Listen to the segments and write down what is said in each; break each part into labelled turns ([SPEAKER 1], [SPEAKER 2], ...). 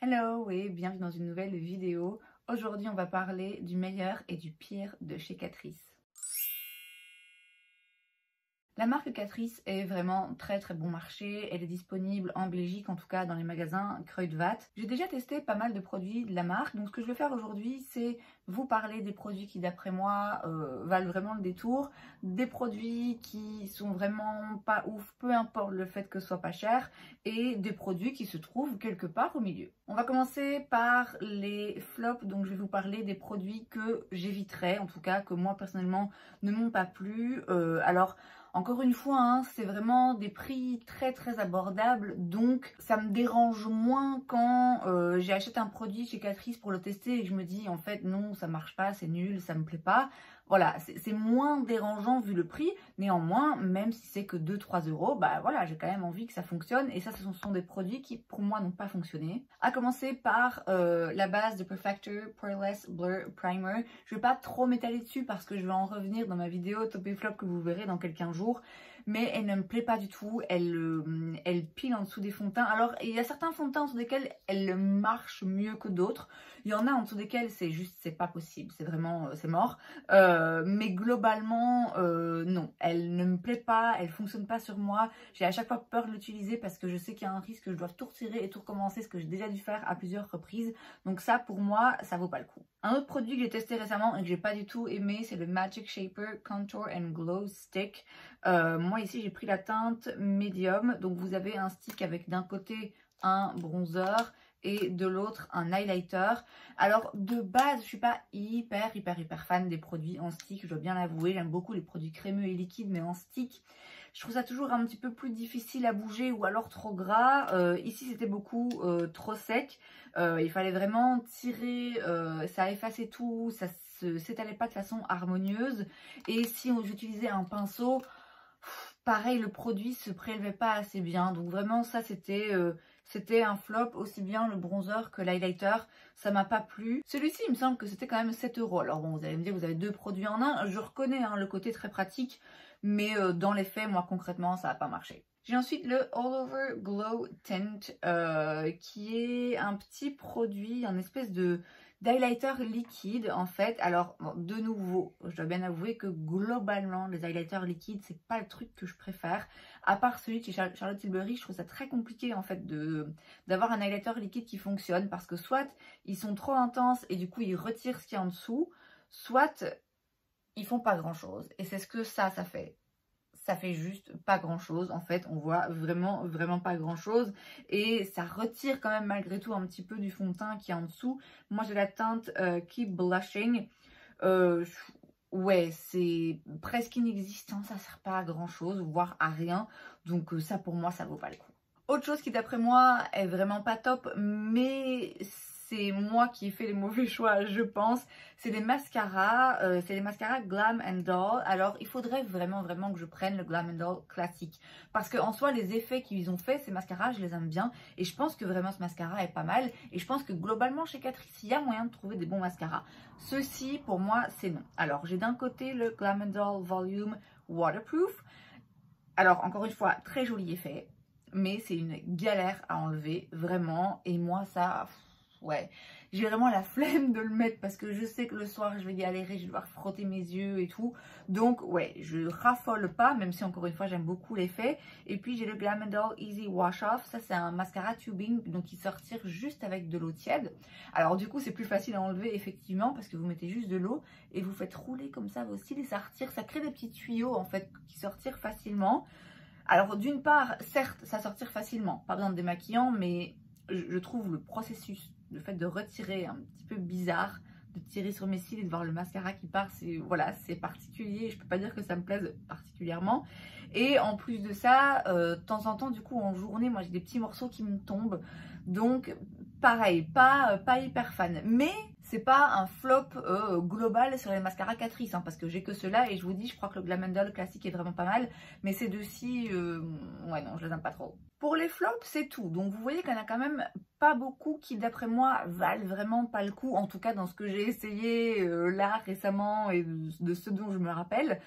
[SPEAKER 1] Hello et bienvenue dans une nouvelle vidéo. Aujourd'hui, on va parler du meilleur et du pire de chez Catrice. La marque Catrice est vraiment très bon marché. Elle est disponible en Belgique, en tout cas dans les magasins Kruidvat. J'ai déjà testé pas mal de produits de la marque. Donc ce que je vais faire aujourd'hui, c'est vous parler des produits qui d'après moi valent vraiment le détour. Des produits qui sont vraiment pas ouf, peu importe le fait que ce soit pas cher. Et des produits qui se trouvent quelque part au milieu. On va commencer par les flops. Donc je vais vous parler des produits que j'éviterais, en tout cas que moi personnellement ne m'ont pas plu. Encore une fois, hein, c'est vraiment des prix très abordables, donc ça me dérange moins quand j'achète un produit chez Catrice pour le tester et que je me dis en fait non, ça marche pas, c'est nul, ça me plaît pas. Voilà, c'est moins dérangeant vu le prix. Néanmoins, même si c'est que 2-3 euros, bah voilà, j'ai quand même envie que ça fonctionne. Et ça, ce sont des produits qui, pour moi, n'ont pas fonctionné. À commencer par la base de Perfector Poreless Blur Primer. Je vais pas trop m'étaler dessus parce que je vais en revenir dans ma vidéo top et flop que vous verrez dans quelques jours. Mais elle ne me plaît pas du tout. Elle pile en dessous des fonds de teint. Alors, il y a certains fonds de teint en dessous desquels elle marche mieux que d'autres. Il y en a en dessous desquels c'est juste, c'est pas possible. C'est vraiment, c'est mort. Mais globalement, non. Elle ne me plaît pas. Elle fonctionne pas sur moi. J'ai à chaque fois peur de l'utiliser parce que je sais qu'il y a un risque que je doive tout retirer et tout recommencer, ce que j'ai déjà dû faire à plusieurs reprises. Donc ça, pour moi, ça vaut pas le coup. Un autre produit que j'ai testé récemment et que j'ai pas du tout aimé, c'est le Magic Shaper Contour and Glow Stick. Moi ici j'ai pris la teinte médium, donc vous avez un stick avec d'un côté un bronzer et de l'autre un highlighter. Alors de base je suis pas hyper fan des produits en stick, je dois bien l'avouer. J'aime beaucoup les produits crémeux et liquides, mais en stick je trouve ça toujours un petit peu plus difficile à bouger ou alors trop gras. Ici c'était beaucoup trop sec. Il fallait vraiment tirer, ça effaçait tout, ça s'étalait pas de façon harmonieuse. Et si j'utilisais un pinceau, pareil, le produit se prélevait pas assez bien. Donc vraiment ça c'était un flop, aussi bien le bronzer que l'highlighter. Ça m'a pas plu. Celui-ci il me semble que c'était quand même 7 euros. Alors bon, vous allez me dire vous avez deux produits en un. Je reconnais hein, le côté très pratique. Mais dans les faits, moi concrètement ça n'a pas marché. J'ai ensuite le All Over Glow Tint qui est un petit produit, un espèce de d'highlighter liquide en fait. Alors bon, de nouveau, je dois bien avouer que globalement les highlighters liquides c'est pas le truc que je préfère. À part celui de chez Charlotte Tilbury, je trouve ça très compliqué en fait d'avoir un highlighter liquide qui fonctionne parce que soit ils sont trop intenses et du coup ils retirent ce qu'il y a en dessous, soit ils font pas grand chose. Et c'est ce que ça fait. Ça fait juste pas grand chose en fait, on voit vraiment pas grand chose et ça retire quand même malgré tout un petit peu du fond de teint qui est en dessous. Moi j'ai la teinte Keep Blushing, ouais c'est presque inexistant, ça sert pas à grand chose voire à rien, donc ça pour moi ça vaut pas le coup. Autre chose qui d'après moi est vraiment pas top, mais c'est moi qui ai fait les mauvais choix je pense, c'est les mascaras, Glam and Doll. Alors il faudrait vraiment que je prenne le Glam and Doll classique, parce qu'en soi les effets qu'ils ont fait, ces mascaras je les aime bien, et je pense que vraiment ce mascara est pas mal, et je pense que globalement chez Catrice il y a moyen de trouver des bons mascaras. Ceci pour moi c'est non. Alors j'ai d'un côté le Glam and Doll Volume Waterproof. Alors encore une fois très joli effet, mais c'est une galère à enlever vraiment, et moi ça ouais, j'ai vraiment la flemme de le mettre parce que je sais que le soir je vais galérer, je vais devoir frotter mes yeux et tout. Donc ouais, je raffole pas, même si encore une fois j'aime beaucoup l'effet. Et puis j'ai le Glam and Doll Easy Wash Off, ça c'est un mascara tubing, donc il sort juste avec de l'eau tiède. Alors du coup c'est plus facile à enlever effectivement parce que vous mettez juste de l'eau et vous faites rouler comme ça vos cils et ça retire, ça crée des petits tuyaux en fait qui sortent facilement. Alors d'une part, certes ça sortir facilement, pas besoin de démaquillant, mais je trouve le processus, le fait de retirer un petit peu bizarre, de tirer sur mes cils et de voir le mascara qui part, c'est voilà, c'est particulier, je peux pas dire que ça me plaise particulièrement. Et en plus de ça, de temps en temps du coup en journée, moi j'ai des petits morceaux qui me tombent, donc pareil, pas hyper fan, mais c'est pas un flop global sur les mascaras Catrice, hein, parce que j'ai que ceux-là et je vous dis, je crois que le Glam and Doll classique est vraiment pas mal, mais ces deux-ci, ouais non, je les aime pas trop. Pour les flops, c'est tout. Donc vous voyez qu'il y en a quand même pas beaucoup qui d'après moi valent vraiment pas le coup, en tout cas dans ce que j'ai essayé là récemment et de ce dont je me rappelle.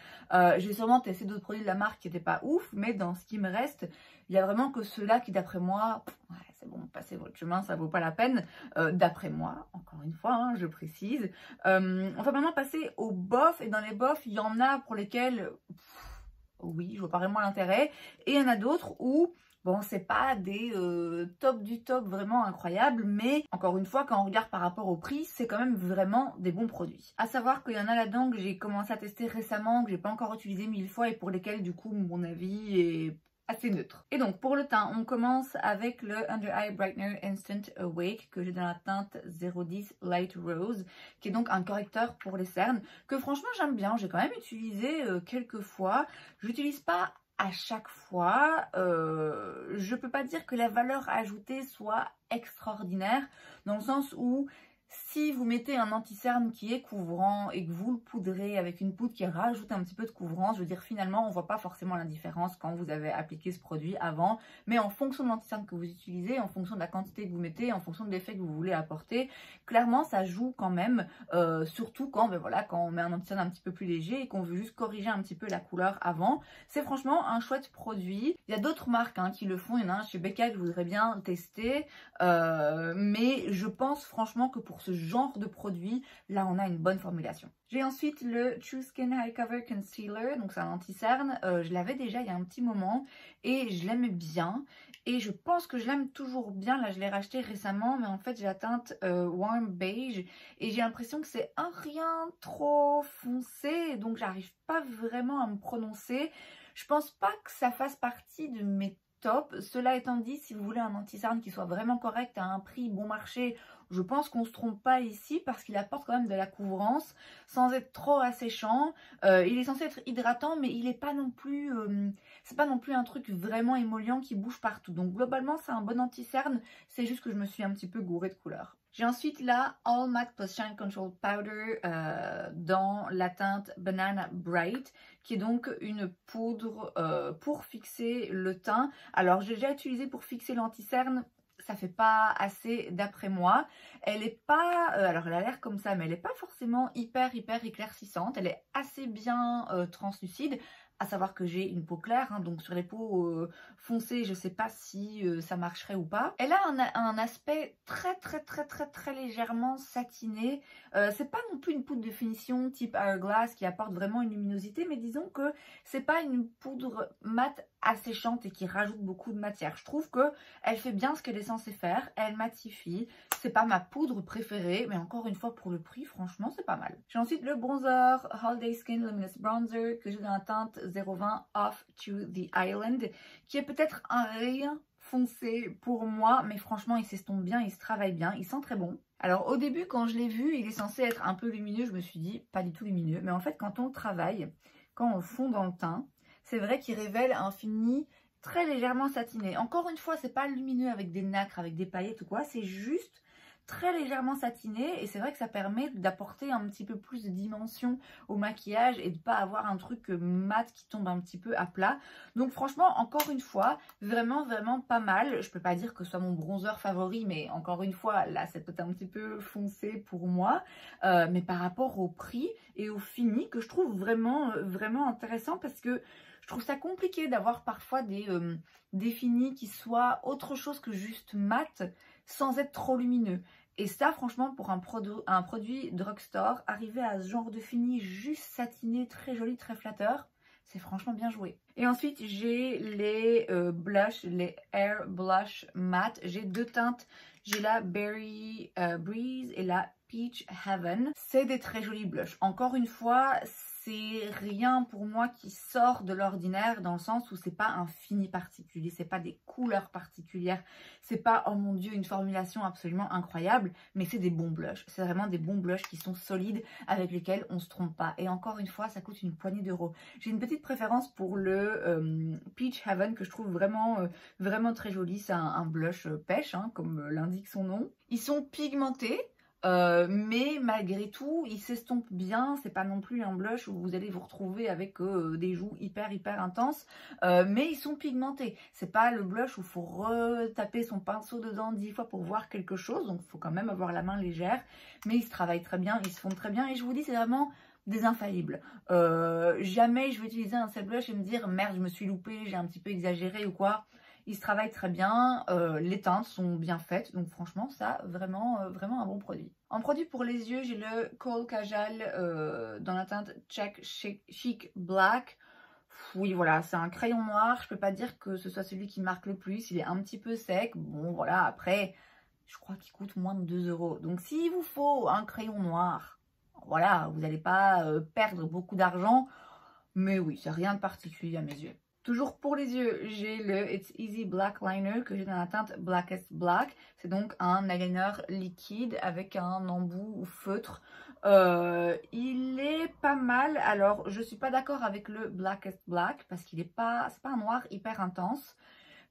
[SPEAKER 1] J'ai sûrement testé d'autres produits de la marque qui n'étaient pas ouf, mais dans ce qui me reste, il y a vraiment que ceux-là qui d'après moi, ouais, c'est bon, passez votre chemin, ça vaut pas la peine, d'après moi, encore une fois, hein, je précise. On va maintenant passer aux bofs, et dans les bofs, il y en a pour lesquels, oui, je vois pas vraiment l'intérêt, et il y en a d'autres où, bon, c'est pas des top du top vraiment incroyables, mais encore une fois, quand on regarde par rapport au prix, c'est quand même vraiment des bons produits. À savoir qu'il y en a là-dedans que j'ai commencé à tester récemment, que j'ai pas encore utilisé 1000 fois et pour lesquels, du coup, mon avis est assez neutre. Et donc, pour le teint, on commence avec le Under Eye Brightener Instant Awake que j'ai dans la teinte 010 Light Rose, qui est donc un correcteur pour les cernes, que franchement, j'aime bien. J'ai quand même utilisé quelques fois. Je l'utilise pas à chaque fois. Je peux pas dire que la valeur ajoutée soit extraordinaire, dans le sens où si vous mettez un anti-cerne qui est couvrant et que vous le poudrez avec une poudre qui rajoute un petit peu de couvrance, je veux dire finalement on voit pas forcément la différence quand vous avez appliqué ce produit avant, mais en fonction de l'anti-cerne que vous utilisez, en fonction de la quantité que vous mettez, en fonction de l'effet que vous voulez apporter, clairement ça joue quand même, surtout quand, ben voilà, quand on met un anti-cerne un petit peu plus léger et qu'on veut juste corriger un petit peu la couleur avant. C'est franchement un chouette produit. Il y a d'autres marques qui le font, il y en a un chez Becca que je voudrais bien tester, mais je pense franchement que pour ce genre de produit, là on a une bonne formulation. J'ai ensuite le True Skin High Cover Concealer, donc c'est un anti-cerne. Je l'avais déjà il y a un petit moment et je l'aimais bien. Et je pense que je l'aime toujours bien. Là je l'ai racheté récemment, mais en fait j'ai la teinte Warm Beige et j'ai l'impression que c'est un rien trop foncé, donc j'arrive pas vraiment à me prononcer. Je pense pas que ça fasse partie de mes top. Cela étant dit, si vous voulez un anti-cerne qui soit vraiment correct à un prix bon marché, je pense qu'on ne se trompe pas ici parce qu'il apporte quand même de la couvrance sans être trop asséchant. Il est censé être hydratant, mais il n'est pas non plus, c'est pas non plus un truc vraiment émollient qui bouge partout. Donc globalement, c'est un bon anti-cerne. C'est juste que je me suis un petit peu gourée de couleurs. J'ai ensuite la All Matte Plus Shine Control Powder dans la teinte Banana Bright, qui est donc une poudre pour fixer le teint. Alors j'ai déjà utilisé pour fixer l'anti-cerne, ça fait pas assez d'après moi. Elle est pas, alors elle a l'air comme ça, mais elle est pas forcément hyper éclaircissante. Elle est assez bien translucide. À savoir que j'ai une peau claire, donc sur les peaux foncées, je sais pas si ça marcherait ou pas. Elle a un aspect très légèrement satiné. C'est pas non plus une poudre de finition type Hourglass qui apporte vraiment une luminosité, mais disons que c'est pas une poudre mate asséchante et qui rajoute beaucoup de matière. Je trouve que elle fait bien ce qu'elle est censée faire, elle matifie. C'est pas ma poudre préférée, mais encore une fois pour le prix, franchement c'est pas mal. J'ai ensuite le bronzer Holiday Skin Luminous Bronzer que j'ai dans la teinte 020 Off to the Island, qui est peut-être un rien foncé pour moi, mais franchement il s'estompe bien, il se travaille bien, il sent très bon. Alors au début quand je l'ai vu, il est censé être un peu lumineux, je me suis dit pas du tout lumineux, mais en fait quand on travaille, quand on fond dans le teint, c'est vrai qu'il révèle un fini très légèrement satiné. Encore une fois, c'est pas lumineux avec des nacres, avec des paillettes ou quoi, c'est juste très légèrement satiné et c'est vrai que ça permet d'apporter un petit peu plus de dimension au maquillage et de pas avoir un truc mat qui tombe un petit peu à plat. Donc franchement, encore une fois, vraiment pas mal. Je peux pas dire que ce soit mon bronzer favori, mais encore une fois, là c'est peut-être un petit peu foncé pour moi, mais par rapport au prix et au fini que je trouve vraiment intéressant parce que je trouve ça compliqué d'avoir parfois des finis qui soient autre chose que juste mat sans être trop lumineux. Et ça, franchement, pour un produit drugstore, arriver à ce genre de fini juste satiné, très joli, très flatteur, c'est franchement bien joué. Et ensuite, j'ai les blushs, les Air Blush Matte. J'ai deux teintes. J'ai la Berry Breeze et la Peach Heaven. C'est des très jolis blushs. Encore une fois, c'est rien pour moi qui sort de l'ordinaire dans le sens où c'est pas un fini particulier, c'est pas des couleurs particulières, c'est pas, oh mon dieu, une formulation absolument incroyable, mais c'est des bons blushs. C'est vraiment des bons blushs qui sont solides, avec lesquels on se trompe pas. Et encore une fois, ça coûte une poignée d'euros. J'ai une petite préférence pour le Peach Heaven que je trouve vraiment très joli. C'est un blush pêche, comme l'indique son nom. Ils sont pigmentés. Mais malgré tout, il s'estompe bien. C'est pas non plus un blush où vous allez vous retrouver avec des joues hyper intenses, mais ils sont pigmentés. C'est pas le blush où il faut retaper son pinceau dedans 10 fois pour voir quelque chose, donc il faut quand même avoir la main légère, mais ils se travaillent très bien, ils se fondent très bien, et je vous dis, c'est vraiment des infaillibles. Jamais je vais utiliser un seul blush et me dire merde, je me suis loupée, j'ai un petit peu exagéré ou quoi. il se travaille très bien, les teintes sont bien faites, donc franchement ça, vraiment, vraiment un bon produit. En produit pour les yeux, j'ai le Kohl Kajal dans la teinte Check Chic Black. Oui, voilà, c'est un crayon noir, je peux pas dire que ce soit celui qui marque le plus, il est un petit peu sec, bon voilà, après, je crois qu'il coûte moins de 2 €. Donc s'il vous faut un crayon noir, voilà, vous n'allez pas perdre beaucoup d'argent, mais oui, c'est rien de particulier à mes yeux. Toujours pour les yeux, j'ai le It's Easy Black Liner que j'ai dans la teinte Blackest Black. C'est donc un eyeliner liquide avec un embout feutre. Il est pas mal. Alors, je suis pas d'accord avec le Blackest Black parce qu'il est pas, c'est pas un noir hyper intense.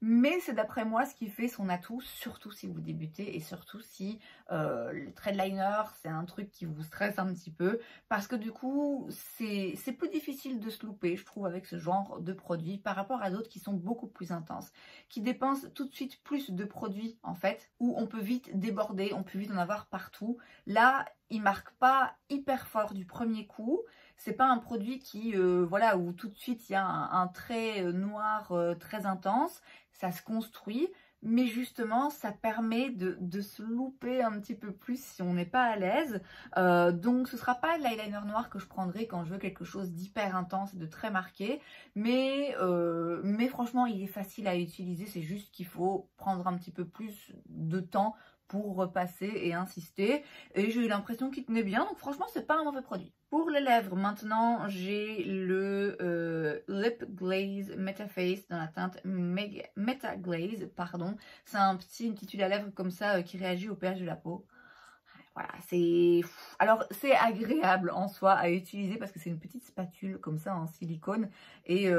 [SPEAKER 1] Mais c'est d'après moi ce qui fait son atout, surtout si vous débutez et surtout si le trade liner c'est un truc qui vous stresse un petit peu. Parce que du coup, c'est plus difficile de se louper, je trouve, avec ce genre de produit par rapport à d'autres qui sont beaucoup plus intenses, qui dépensent tout de suite plus de produits en fait, où on peut vite déborder, on peut vite en avoir partout. Là, il marque pas hyper fort du premier coup. C'est pas un produit qui, voilà, où tout de suite il y a un trait noir très intense. Ça se construit, mais justement ça permet de se louper un petit peu plus si on n'est pas à l'aise. Donc ce sera pas l'eyeliner noir que je prendrai quand je veux quelque chose d'hyper intense et de très marqué, mais franchement il est facile à utiliser, c'est juste qu'il faut prendre un petit peu plus de temps pour repasser et insister, et j'ai eu l'impression qu'il tenait bien, donc franchement c'est pas un mauvais produit. Pour les lèvres maintenant, j'ai le Lip Glaze Metaface dans la teinte Meta Glaze, pardon. C'est une petite huile à lèvres comme ça qui réagit au pH de la peau. Voilà, alors c'est agréable en soi à utiliser parce que c'est une petite spatule comme ça en silicone et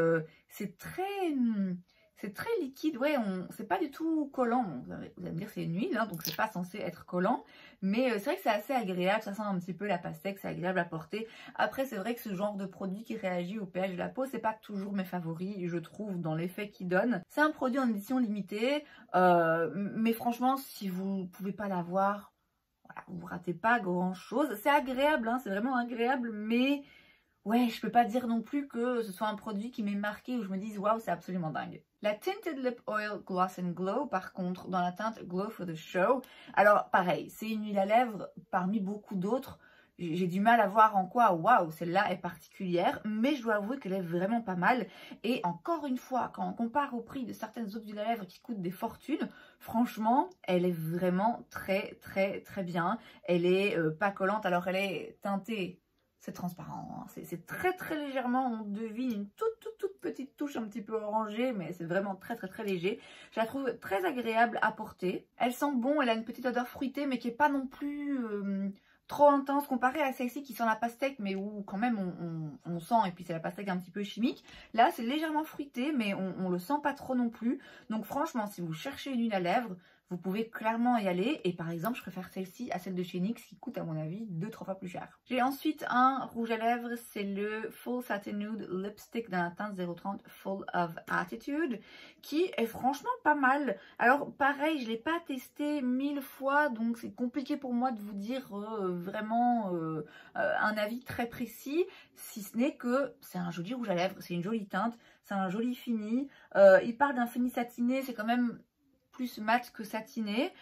[SPEAKER 1] c'est très liquide, ouais, c'est pas du tout collant. Vous allez me dire c'est une huile, hein, donc c'est pas censé être collant, mais c'est vrai que c'est assez agréable, ça sent un petit peu la pastèque, c'est agréable à porter. Après c'est vrai que ce genre de produit qui réagit au pH de la peau, c'est pas toujours mes favoris, je trouve, dans l'effet qu'il donne. C'est un produit en édition limitée, mais franchement si vous pouvez pas l'avoir, voilà, vous ratez pas grand chose. C'est agréable, hein, c'est vraiment agréable, mais ouais, je peux pas dire non plus que ce soit un produit qui m'est marqué où je me dise waouh, c'est absolument dingue. La Tinted Lip Oil Gloss and Glow, par contre, dans la teinte Glow for the Show. Alors, pareil, c'est une huile à lèvres parmi beaucoup d'autres. J'ai du mal à voir en quoi, waouh, celle-là est particulière, mais je dois avouer qu'elle est vraiment pas mal. Et encore une fois, quand on compare au prix de certaines autres huiles à lèvres qui coûtent des fortunes, franchement, elle est vraiment très, très, très bien. Elle est pas collante, alors elle est teintée. C'est transparent, hein. C'est très très légèrement, on devine une toute petite touche un petit peu orangée, mais c'est vraiment très très très léger. Je la trouve très agréable à porter. Elle sent bon, elle a une petite odeur fruitée, mais qui est pas non plus trop intense comparée à celle-ci qui sent la pastèque, mais où quand même on sent, et puis c'est la pastèque un petit peu chimique. Là c'est légèrement fruité, mais on le sent pas trop non plus. Donc franchement, si vous cherchez une huile à lèvres, vous pouvez clairement y aller, et par exemple je préfère celle-ci à celle de chez NYX qui coûte à mon avis 2-3 fois plus cher. J'ai ensuite un rouge à lèvres, c'est le Full Satin Nude Lipstick dans la teinte 030 Full of Attitude, qui est franchement pas mal. Alors pareil, je ne l'ai pas testé 1000 fois, donc c'est compliqué pour moi de vous dire vraiment un avis très précis, si ce n'est que c'est un joli rouge à lèvres, c'est une jolie teinte, c'est un joli fini. Il parle d'un fini satiné, c'est quand même plus mat que satiné.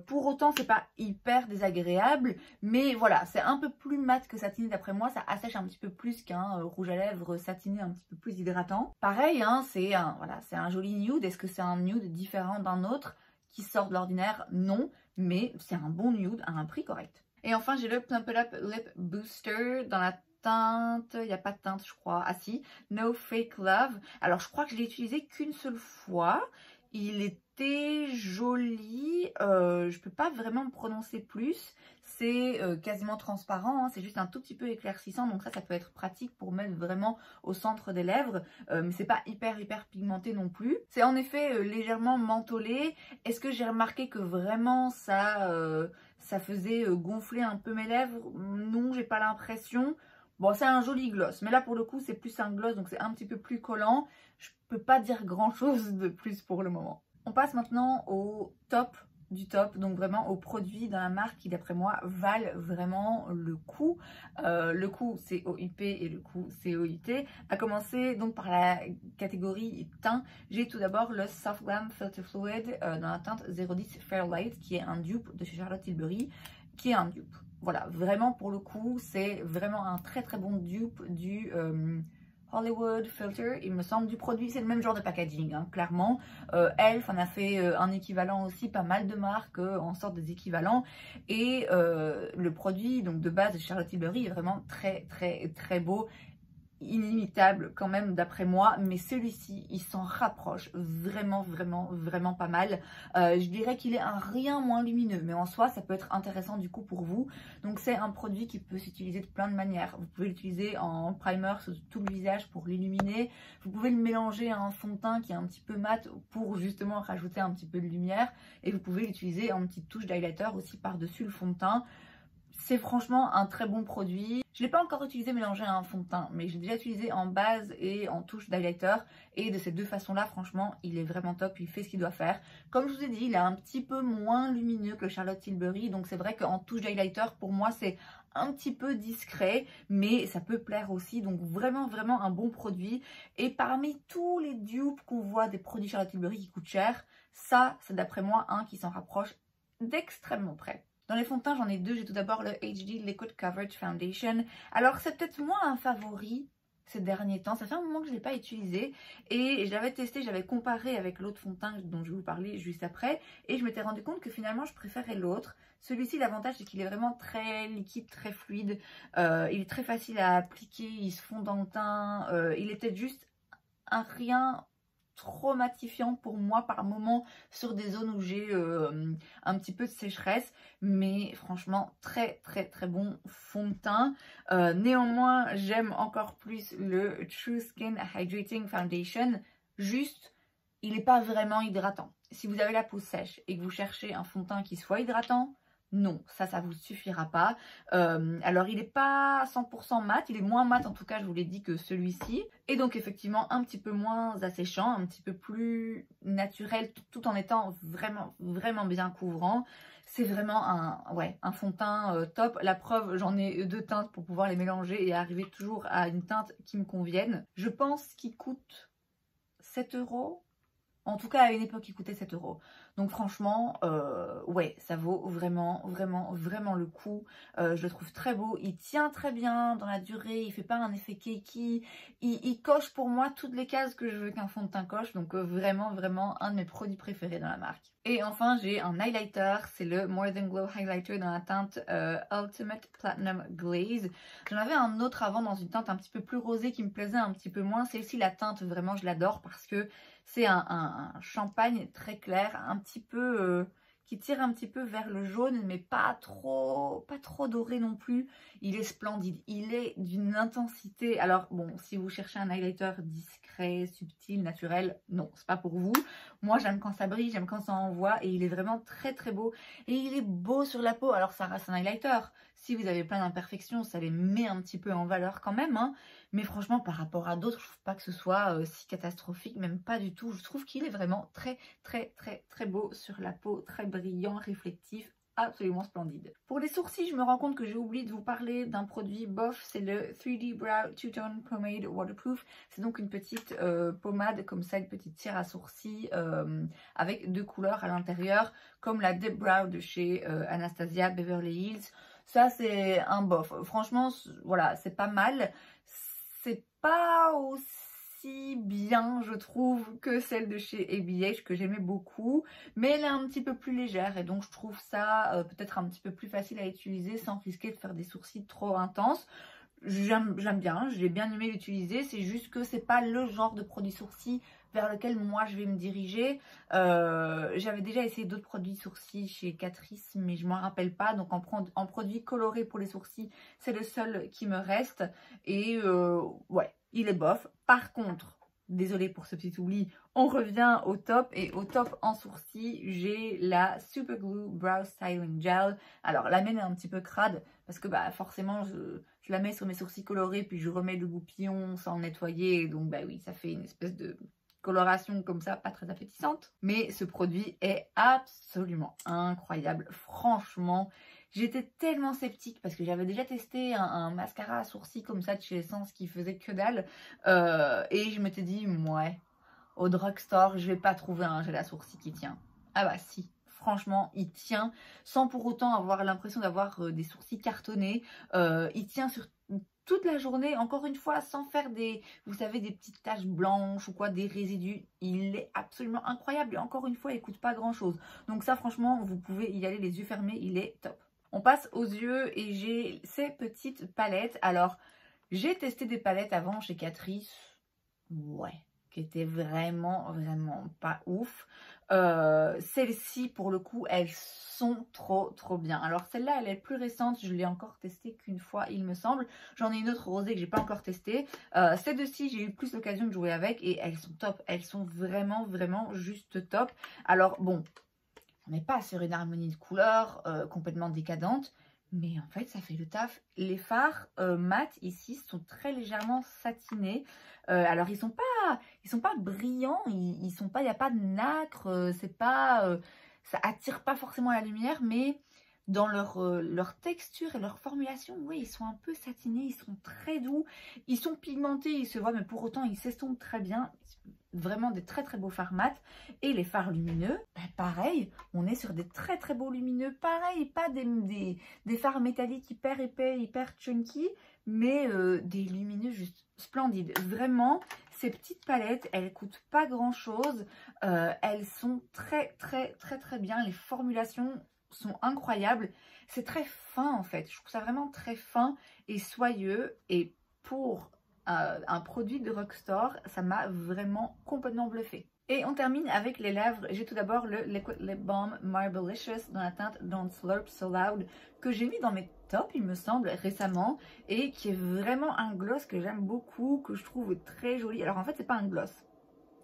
[SPEAKER 1] Pour autant c'est pas hyper désagréable, mais voilà, c'est un peu plus mat que satiné d'après moi, ça assèche un petit peu plus qu'un rouge à lèvres satiné un petit peu plus hydratant. Pareil, hein, c'est un joli nude. Est-ce que c'est un nude différent d'un autre qui sort de l'ordinaire? Non, mais c'est un bon nude à un prix correct. Et enfin j'ai le Plump It Up Lip Booster dans la teinte, il n'y a pas de teinte je crois, ah si, No Fake Love. Alors je crois que je l'ai utilisé qu'une seule fois. Il était joli, je peux pas vraiment me prononcer plus, c'est quasiment transparent, hein, c'est juste un tout petit peu éclaircissant, donc ça peut être pratique pour mettre vraiment au centre des lèvres, mais c'est pas hyper pigmenté non plus. C'est en effet légèrement mentholé. Est-ce que j'ai remarqué que vraiment ça faisait gonfler un peu mes lèvres? Non, j'ai pas l'impression. Bon, c'est un joli gloss, mais là pour le coup c'est plus un gloss, donc c'est un petit peu plus collant. Je peux pas dire grand chose de plus pour le moment. On passe maintenant au top du top, donc vraiment aux produits dans la marque qui d'après moi valent vraiment le coup. Le coup COUP et le coup COUT. À commencer donc par la catégorie teint, j'ai tout d'abord le Soft Glam Filter Fluid dans la teinte 010 Fairlight qui est un dupe de chez Charlotte Tilbury, qui est un dupe. Voilà, vraiment pour le coup, c'est vraiment un très très bon dupe du Hollywood Filter, il me semble, du produit. C'est le même genre de packaging, hein, clairement. Elf en a fait un équivalent aussi, pas mal de marques en sortent des équivalents. Et le produit donc de base de Charlotte Tilbury est vraiment très très très beau, inimitable quand même d'après moi, mais celui-ci il s'en rapproche vraiment vraiment vraiment pas mal. Je dirais qu'il est un rien moins lumineux, mais en soi ça peut être intéressant du coup pour vous. Donc c'est un produit qui peut s'utiliser de plein de manières. Vous pouvez l'utiliser en primer sur tout le visage pour l'illuminer, vous pouvez le mélanger à un fond de teint qui est un petit peu mat pour justement rajouter un petit peu de lumière, et vous pouvez l'utiliser en petite touche d'highlighter aussi par dessus le fond de teint. C'est franchement un très bon produit. Je ne l'ai pas encore utilisé mélangé à un fond de teint, mais je l'ai déjà utilisé en base et en touche d'highlighter. Et de ces deux façons-là, franchement, il est vraiment top. Il fait ce qu'il doit faire. Comme je vous ai dit, il est un petit peu moins lumineux que le Charlotte Tilbury. Donc c'est vrai qu'en touche d'highlighter, pour moi, c'est un petit peu discret, mais ça peut plaire aussi. Donc vraiment, vraiment un bon produit. Et parmi tous les dupes qu'on voit des produits Charlotte Tilbury qui coûtent cher, ça, c'est d'après moi un qui s'en rapproche d'extrêmement près. Dans les fonds de teint, j'en ai deux. J'ai tout d'abord le HD Liquid Coverage Foundation. Alors, c'est peut-être moins un favori ces derniers temps. Ça fait un moment que je ne l'ai pas utilisé. Et je l'avais testé, j'avais comparé avec l'autre fond de teint dont je vais vous parler juste après. Et je m'étais rendu compte que finalement, je préférais l'autre. Celui-ci, l'avantage, c'est qu'il est vraiment très liquide, très fluide. Il est très facile à appliquer, il se fond dans le teint. Il est peut-être juste un rien trop matifiant pour moi par moment sur des zones où j'ai un petit peu de sécheresse, mais franchement très très très bon fond de teint. Néanmoins, j'aime encore plus le True Skin Hydrating Foundation. Juste, il n'est pas vraiment hydratant. Si vous avez la peau sèche et que vous cherchez un fond de teint qui soit hydratant, non, ça vous suffira pas. Alors, il n'est pas 100% mat, il est moins mat en tout cas, je vous l'ai dit, que celui-ci. Et donc, effectivement, un petit peu moins asséchant, un petit peu plus naturel, tout en étant vraiment, vraiment bien couvrant. C'est vraiment un fond de teint top. La preuve, j'en ai deux teintes pour pouvoir les mélanger et arriver toujours à une teinte qui me convienne. Je pense qu'il coûte 7 €. En tout cas, à une époque, il coûtait 7 €. Donc franchement, ouais, ça vaut vraiment, vraiment, vraiment le coup. Je le trouve très beau. Il tient très bien dans la durée. Il fait pas un effet cakey. Il coche pour moi toutes les cases que je veux qu'un fond de teint coche. Donc vraiment, vraiment un de mes produits préférés dans la marque. Et enfin, j'ai un highlighter. C'est le More Than Glow Highlighter dans la teinte Ultimate Platinum Glaze. J'en avais un autre avant dans une teinte un petit peu plus rosée qui me plaisait un petit peu moins. Celle-ci, la teinte, vraiment, je l'adore parce que c'est un champagne très clair, un petit peu qui tire un petit peu vers le jaune, mais pas trop doré non plus. Il est splendide, il est d'une intensité. Alors bon, si vous cherchez un highlighter discret, subtil, naturel, non, c'est pas pour vous. Moi, j'aime quand ça brille, j'aime quand ça envoie, et il est vraiment très très beau. Et il est beau sur la peau. Alors ça reste un highlighter. Si vous avez plein d'imperfections, ça les met un petit peu en valeur quand même, hein. Mais franchement, par rapport à d'autres, je trouve pas que ce soit si catastrophique, même pas du tout. Je trouve qu'il est vraiment très, très, très, très beau sur la peau, très brillant, réflectif, absolument splendide. Pour les sourcils, je me rends compte que j'ai oublié de vous parler d'un produit bof, c'est le 3D Brow Two Tone Pomade Waterproof. C'est donc une petite pommade comme ça, une petite cire à sourcils avec deux couleurs à l'intérieur, comme la Dip Brow de chez Anastasia Beverly Hills. Ça, c'est un bof. Franchement, voilà, c'est pas mal. C'est pas aussi bien, je trouve, que celle de chez ABH que j'aimais beaucoup. Mais elle est un petit peu plus légère et donc je trouve ça peut-être un petit peu plus facile à utiliser sans risquer de faire des sourcils trop intenses. J'aime bien, j'ai bien aimé l'utiliser. C'est juste que c'est pas le genre de produit sourcils vers lequel moi je vais me diriger. J'avais déjà essayé d'autres produits sourcils chez Catrice, mais je m'en rappelle pas. Donc en produit coloré pour les sourcils, c'est le seul qui me reste. Et ouais, il est bof. Par contre, désolée pour ce petit oubli, on revient au top. Et au top en sourcils, j'ai la Super Glue Brow Styling Gel. Alors la mienne est un petit peu crade parce que bah forcément je la mets sur mes sourcils colorés puis je remets le goupillon sans nettoyer. Donc bah oui, ça fait une espèce de coloration comme ça, pas très appétissante. Mais ce produit est absolument incroyable. Franchement, j'étais tellement sceptique parce que j'avais déjà testé un mascara à sourcils comme ça de chez Essence qui faisait que dalle. Et je m'étais dit, ouais, au drugstore, je vais pas trouver un gel à sourcils qui tient. Ah bah si. Franchement, il tient sans pour autant avoir l'impression d'avoir des sourcils cartonnés. Il tient sur toute la journée, encore une fois, sans faire des, vous savez, des petites taches blanches ou quoi, des résidus. Il est absolument incroyable et encore une fois, il coûte pas grand chose. Donc ça, franchement, vous pouvez y aller les yeux fermés, il est top. On passe aux yeux et j'ai ces petites palettes. Alors, j'ai testé des palettes avant chez Catrice. Ouais, qui étaient vraiment pas ouf. Celles-ci, pour le coup, elles sont trop bien. Alors celle-là, elle est plus récente, je l'ai encore testée qu'une fois, il me semble. J'en ai une autre rosée que j'ai pas encore testée. Ces deux-ci, j'ai eu plus l'occasion de jouer avec et elles sont top. Elles sont vraiment juste top. Alors bon, on n'est pas sur une harmonie de couleurs complètement décadente. Mais en fait, ça fait le taf. Les fards mat ici sont très légèrement satinés. Alors, ils sont pas brillants. Ils sont pas, il n'y a pas de nacre. C'est pas, ça attire pas forcément la lumière, mais dans leur texture et leur formulation, oui, ils sont un peu satinés. Ils sont très doux. Ils sont pigmentés, ils se voient, mais pour autant, ils s'estompent très bien. Vraiment des très beaux fards mat. Et les fards lumineux, bah pareil, on est sur des très beaux lumineux. Pareil, pas des fards métalliques hyper épais, hyper chunky, mais des lumineux juste splendides. Vraiment, ces petites palettes, elles coûtent pas grand chose. Elles sont très bien. Les formulations sont incroyables. C'est très fin en fait. Je trouve ça vraiment très fin et soyeux. Et pour un produit de drugstore, ça m'a vraiment complètement bluffé. Et on termine avec les lèvres. J'ai tout d'abord le Liquid Lip Balm Marblicious dans la teinte Don't Slurp So Loud que j'ai mis dans mes tops, il me semble, récemment et qui est vraiment un gloss que j'aime beaucoup, que je trouve très joli. Alors en fait, c'est pas un gloss.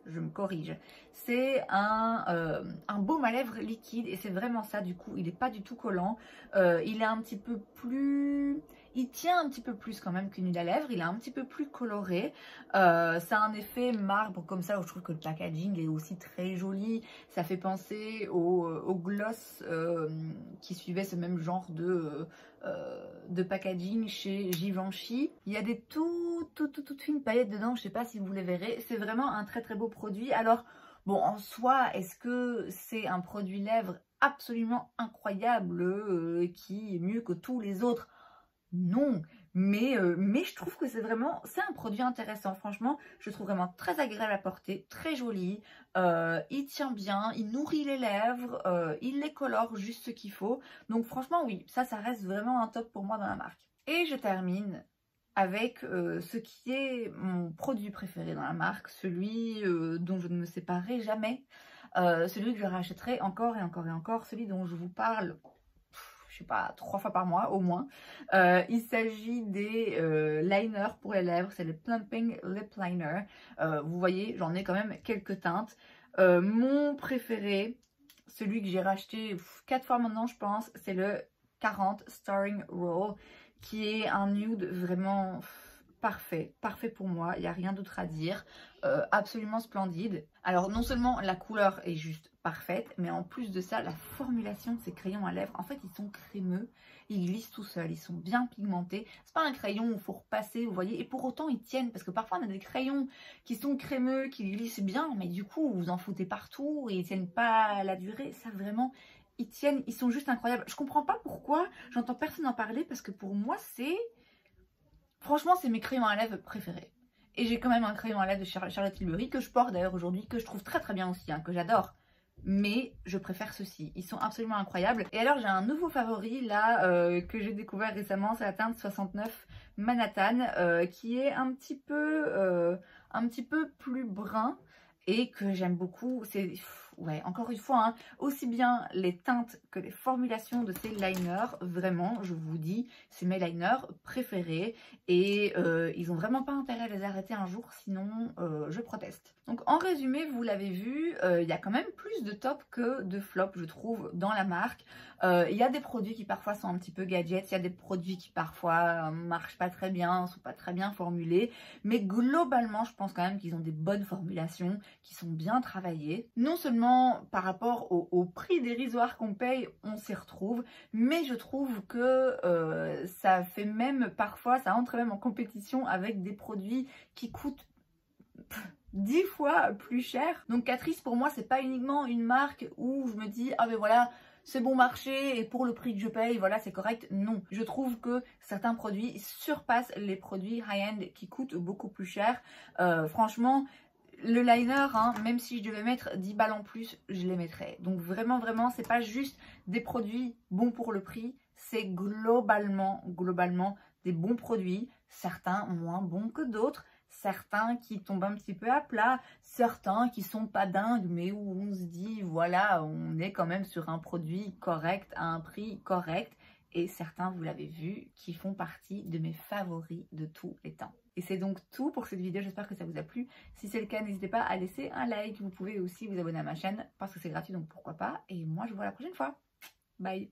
[SPEAKER 1] Je me corrige, c'est un baume à lèvres liquide et c'est vraiment ça du coup, il n'est pas du tout collant, il est un petit peu plus, il tient un petit peu plus quand même qu'une huile à lèvres, il est un petit peu plus coloré, ça a un effet marbre comme ça où je trouve que le packaging est aussi très joli, ça fait penser au gloss qui suivait ce même genre de packaging chez Givenchy. Il y a des toutes fines paillettes dedans, je sais pas si vous les verrez, c'est vraiment un très beau produit. Alors bon, en soi, est-ce que c'est un produit lèvres absolument incroyable qui est mieux que tous les autres? Non, mais je trouve que c'est un produit intéressant. Franchement, je le trouve vraiment très agréable à porter, très joli. Il tient bien, il nourrit les lèvres, il les colore juste ce qu'il faut. Donc franchement, oui, ça reste vraiment un top pour moi dans la marque. Et je termine avec ce qui est mon produit préféré dans la marque, celui dont je ne me séparerai jamais, celui que je rachèterai encore et encore, celui dont je vous parle, je sais pas, 3 fois par mois au moins. Il s'agit des liners pour les lèvres, c'est le Plumping Lip Liner. Vous voyez, j'en ai quand même quelques teintes. Mon préféré, celui que j'ai racheté 4 fois maintenant je pense, c'est le 40 Starring Roll, qui est un nude vraiment parfait pour moi, il n'y a rien d'autre à dire, absolument splendide. Alors non seulement la couleur est juste parfaite, mais en plus de ça, la formulation de ces crayons à lèvres, en fait ils sont crémeux, ils glissent tout seuls, ils sont bien pigmentés. C'est pas un crayon où il faut repasser, vous voyez, et pour autant ils tiennent, parce que parfois on a des crayons qui sont crémeux, qui glissent bien, mais du coup vous en foutez partout et ils tiennent pas à la durée. Ça vraiment, ils tiennent, ils sont juste incroyables. Je comprends pas pourquoi, j'entends personne en parler, parce que pour moi c'est... Franchement, c'est mes crayons à lèvres préférés. Et j'ai quand même un crayon à lèvres de Charlotte Tilbury que je porte d'ailleurs aujourd'hui, que je trouve très bien aussi, hein, que j'adore. Mais je préfère ceux-ci, ils sont absolument incroyables. Et alors j'ai un nouveau favori là que j'ai découvert récemment, c'est la teinte 69 Manhattan qui est un petit peu plus brun et que j'aime beaucoup. ouais, encore une fois, hein, aussi bien les teintes que les formulations de ces liners, vraiment, je vous dis, c'est mes liners préférés et ils ont vraiment pas intérêt à les arrêter un jour, sinon je proteste. Donc en résumé, vous l'avez vu, il y a quand même plus de top que de flop, je trouve, dans la marque. Il y a des produits qui parfois sont un petit peu gadgets, il y a des produits qui parfois marchent pas très bien, sont pas très bien formulés, mais globalement, je pense quand même qu'ils ont des bonnes formulations, qui sont bien travaillées. Non seulement par rapport au prix dérisoire qu'on paye, on s'y retrouve, mais je trouve que ça fait même parfois, ça entre même en compétition avec des produits qui coûtent 10 fois plus cher. Donc Catrice, pour moi, c'est pas uniquement une marque où je me dis ah ben voilà, c'est bon marché et pour le prix que je paye, voilà, c'est correct. Non, je trouve que certains produits surpassent les produits high-end qui coûtent beaucoup plus cher. Franchement, le liner, hein, même si je devais mettre 10 balles en plus, je les mettrais. Donc vraiment, vraiment, c'est pas juste des produits bons pour le prix, c'est globalement des bons produits, certains moins bons que d'autres, certains qui tombent un petit peu à plat, certains qui sont pas dingues, mais où on se dit, voilà, on est quand même sur un produit correct, à un prix correct, et certains, vous l'avez vu, qui font partie de mes favoris de tous les temps. Et c'est donc tout pour cette vidéo, j'espère que ça vous a plu. Si c'est le cas, n'hésitez pas à laisser un like, vous pouvez aussi vous abonner à ma chaîne, parce que c'est gratuit, donc pourquoi pas. Et moi, je vous vois la prochaine fois. Bye!